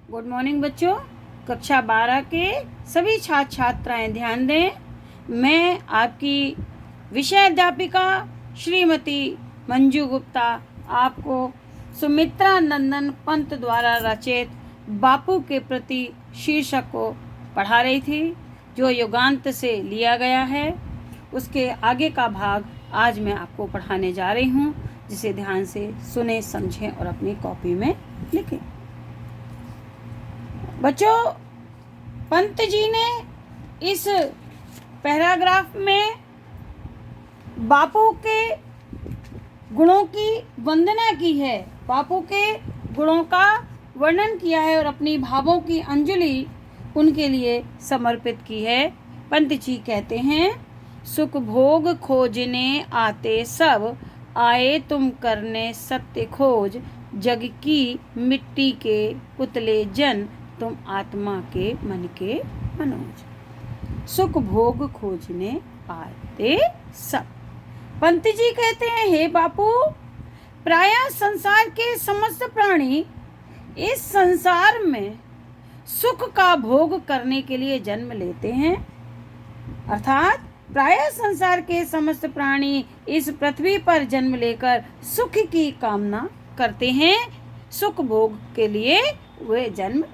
Good morning बच्चों। कक्षा 12 के सभी छात्र छात्राएं ध्यान दें। मैं आपकी विषय अध्यापिका श्रीमती मंजू गुप्ता आपको सुमित्रा नंदन पंत द्वारा रचित बापू के प्रति शीर्षक को पढ़ा रही थी, जो युगांत से लिया गया है। उसके आगे का भाग आज मैं आपको पढ़ाने जा रही हूँ, जिसे ध्यान से सुने, समझें और अपनी कॉपी में लिखें। बच्चों, पंत जी ने इस पैराग्राफ में बापू के गुणों की वंदना की है, बापू के गुणों का वर्णन किया है और अपनी भावों की अंजलि उनके लिए समर्पित की है। पंत जी कहते हैं, सुख भोग खोजने आते सब, आए तुम करने सत्य खोज, जग की मिट्टी के पुतले जन, तुम आत्मा के मनोज। सुख भोग खोजने आते सब। पंत जी कहते हैं, हे बापू, प्रायः संसार के समस्त प्राणी इस संसार में सुख का भोग करने के लिए जन्म लेते हैं। अर्थात प्रायः संसार के समस्त प्राणी इस पृथ्वी पर जन्म लेकर सुख की कामना करते हैं, सुख भोग के लिए वे जन्म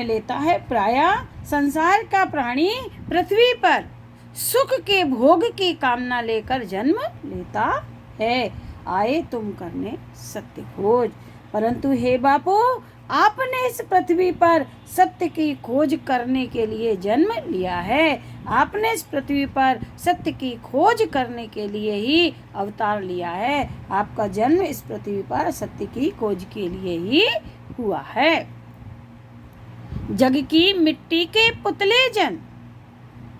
लेता है। प्रायः संसार का प्राणी पृथ्वी पर सुख के भोग की कामना लेकर जन्म लेता है। आए तुम करने सत्य खोज, परंतु हे बापू, आपने इस पृथ्वी पर सत्य की खोज करने के लिए जन्म लिया है। आपने इस पृथ्वी पर सत्य की खोज करने के लिए ही अवतार लिया है। आपका जन्म इस पृथ्वी पर सत्य की खोज के लिए ही हुआ है। जग की मिट्टी के पुतले जन,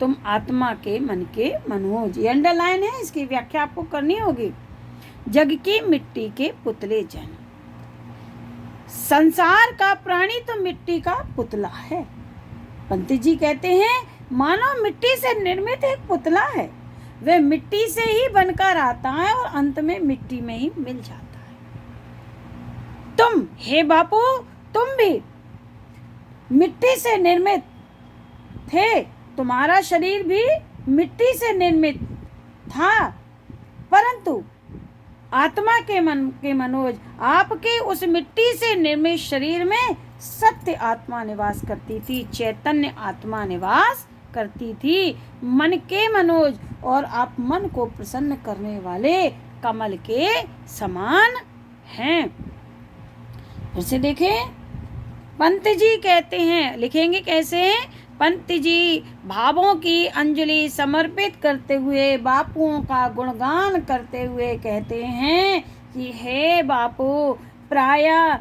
तुम आत्मा के मन के मनोज। ये अंडरलाइन है, इसकी व्याख्या आपको करनी होगी। जग की मिट्टी के पुतले जन, संसार का प्राणी तो मिट्टी का पुतला है। पंत जी कहते हैं, मानव मिट्टी से निर्मित एक पुतला है। वह मिट्टी से ही बनकर आता है और अंत में मिट्टी में ही मिल जाता है। तुम, हे बापू, तुम भी मिट्टी से निर्मित थे। तुम्हारा शरीर भी मिट्टी से निर्मित था, परंतु आत्मा के मन के मनोज, आपके उस मिट्टी से निर्मित शरीर में सत्य आत्मा निवास करती थी, चैतन्य आत्मा निवास करती थी, मन के मनोज, और आप मन को प्रसन्न करने वाले कमल के समान हैं। फिर से देखें, पंत जी कहते हैं, लिखेंगे कैसे? पंत जी भावों की अंजलि समर्पित करते हुए, बापुओं का गुणगान करते हुए कहते हैं कि हे बापू, प्रायः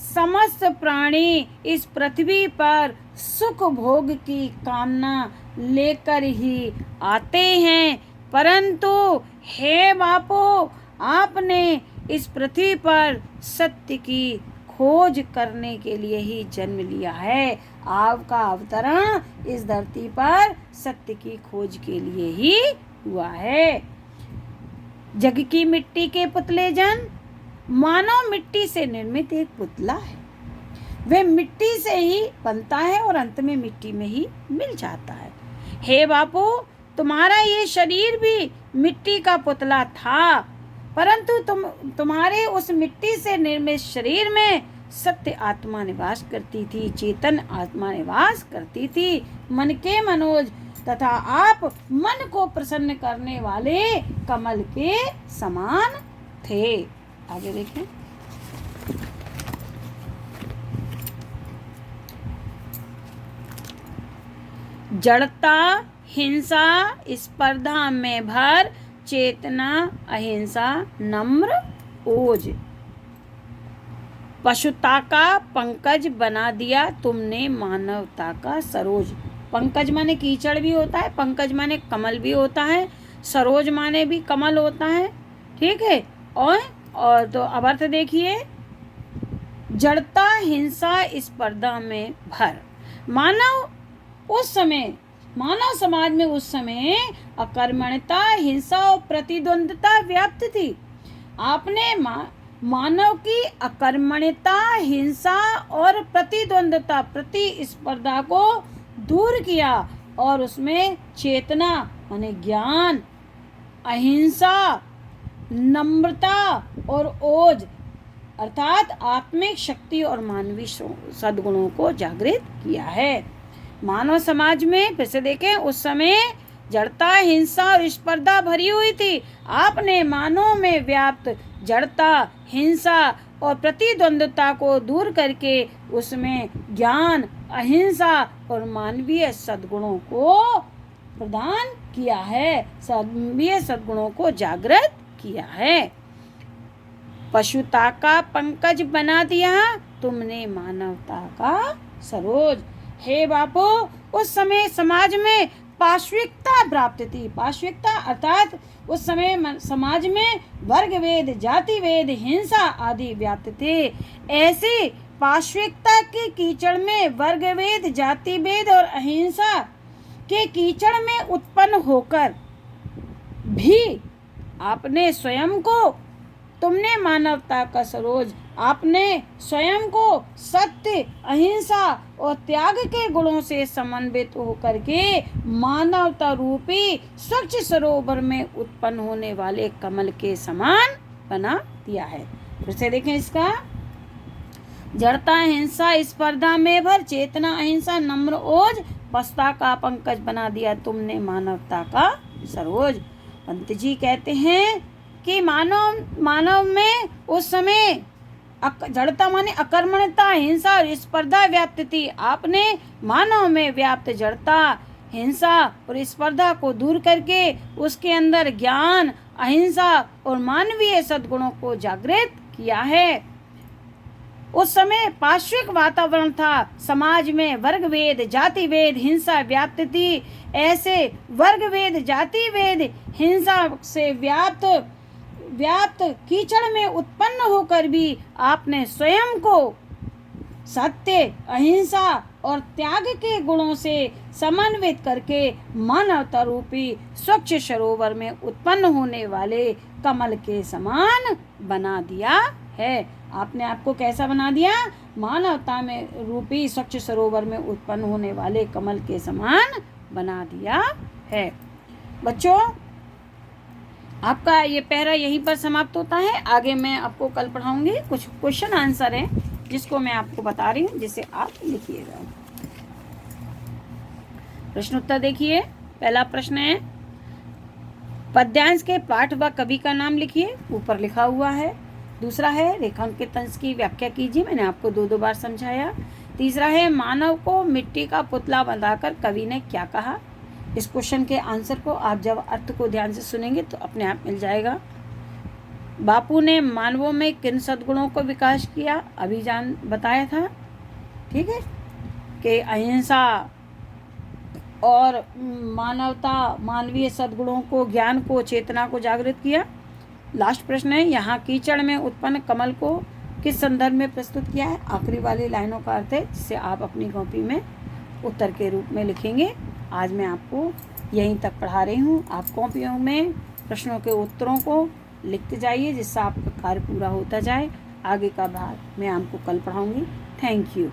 समस्त प्राणी इस पृथ्वी पर सुख भोग की कामना लेकर ही आते हैं, परंतु हे बापू, आपने इस पृथ्वी पर सत्य की खोज करने के लिए ही जन्म लिया है। आपका अवतरण इस धरती पर सत्य की खोज के लिए ही हुआ है। जग की मिट्टी के पुतले जन, मानव मिट्टी से निर्मित एक पुतला है। वह मिट्टी से ही बनता है और अंत में मिट्टी में ही मिल जाता है। हे बापू, तुम्हारा ये शरीर भी मिट्टी का पुतला था, परंतु तुम्हारे उस मिट्टी से निर्मित शरीर में सत्य आत्मा निवास करती थी, चेतन आत्मा निवास करती थी, मन के मनोज, तथा आप मन को प्रसन्न करने वाले कमल के समान थे। आगे देखें। जड़ता हिंसा स्पर्धा में भर, चेतना अहिंसा नम्र ओज, पशुता का पंकज बना दिया तुमने मानवता का सरोज। पंकज माने कीचड़ भी होता है, पंकज माने कमल भी होता है, सरोज माने भी कमल होता है, ठीक है। और तो अब अर्थ देखिए, जड़ता हिंसा स्पर्धा में भर। मानव समाज में उस समय अकर्मण्यता, हिंसा और प्रतिद्वंद्विता व्याप्त थी। आपने मानव की अकर्मण्यता, हिंसा और प्रतिद्वंद्वता, प्रतिस्पर्धा को दूर किया और उसमें चेतना माने ज्ञान, अहिंसा, नम्रता और ओज अर्थात आत्मिक शक्ति और मानवीय सद्गुणों को जागृत किया है। मानव समाज में फिर से देखें, उस समय जड़ता, हिंसा और स्पर्धा भरी हुई थी। आपने मानव में व्याप्त जड़ता, हिंसा और प्रतिद्वंद्वता को दूर करके उसमें ज्ञान, अहिंसा और मानवीय सद्गुणों को प्रदान किया है, मानवीय सद्गुणों को जागृत किया है। पशुता का पंकज बना दिया तुमने मानवता का सरोज। हे बापू, उस समय समाज में पाशविकता प्राप्त थी। पाशविकता अर्थात उस समय समाज में वर्ग वेद, जाति वेद, हिंसा आदि व्याप्त थे। ऐसी पाशविकता के कीचड़ में, वर्ग वेद, जाति वेद और अहिंसा के कीचड़ में उत्पन्न होकर भी आपने स्वयं को, तुमने मानवता का सरोज, आपने स्वयं को सत्य, अहिंसा और त्याग के गुणों से समन्वित होकर के मानवता रूपी स्वच्छ सरोवर में उत्पन्न होने वाले कमल के समान बना दिया है। फिर से देखें इसका, जड़ता, हिंसा, स्पर्धा में भर चेतना, अहिंसा, नम्र, ओज, पशुता का पंकज बना दिया तुमने मानवता का सरोज। पंत जी कहते हैं कि मानव में उस समय जड़ता माने अकर्मण्यता, हिंसा और स्पर्धा व्याप्त थी। आपने मानव में व्याप्त जड़ता, हिंसा और स्पर्धा को दूर करके उसके अंदर ज्ञान, अहिंसा और मानवीय सद्गुणों को जागृत किया है। उस समय पाश्विक वातावरण था। समाज में वर्ग वेद, जाति वेद, हिंसा व्याप्त थी। ऐसे वर्ग वेद, जाति वेद, हिंसा से व्याप्त कीचड़ में उत्पन्न होकर भी आपने स्वयं को सत्य, अहिंसा और त्याग के गुणों से समन्वित करके मानवता रूपी स्वच्छ सरोवर में उत्पन्न होने वाले कमल के समान बना दिया है। आपने आपको कैसा बना दिया? मानवता में रूपी स्वच्छ सरोवर में उत्पन्न होने वाले कमल के समान बना दिया है। बच्चों, आपका ये पैरा यहीं पर समाप्त होता है। आगे मैं आपको कल पढ़ाऊंगी। कुछ क्वेश्चन आंसर हैं जिसको मैं आपको बता रही हूँ, जिसे आप लिखिएगा। प्रश्न उत्तर देखिए। पहला प्रश्न है, पद्यांश के पाठ व कवि का नाम लिखिए, ऊपर लिखा हुआ है। दूसरा है, रेखांकित अंश की व्याख्या कीजिए, मैंने आपको दो बार समझाया। तीसरा है, मानव को मिट्टी का पुतला बनाकर कवि ने क्या कहा। इस क्वेश्चन के आंसर को आप जब अर्थ को ध्यान से सुनेंगे तो अपने आप मिल जाएगा। बापू ने मानवों में किन सद्गुणों को विकास किया, अभी बताया था, ठीक है, कि अहिंसा और मानवता, मानवीय सद्गुणों को, ज्ञान को, चेतना को जागृत किया। लास्ट प्रश्न है, यहाँ कीचड़ में उत्पन्न कमल को किस संदर्भ में प्रस्तुत किया है। आखिरी वाली लाइनों का अर्थ है, जिसे आप अपनी कॉपी में उत्तर के रूप में लिखेंगे। आज मैं आपको यहीं तक पढ़ा रही हूँ। आप कॉपियों में प्रश्नों के उत्तरों को लिखते जाइए, जिससे आपका कार्य पूरा होता जाए। आगे का भाग मैं आपको कल पढ़ाऊँगी। Thank you.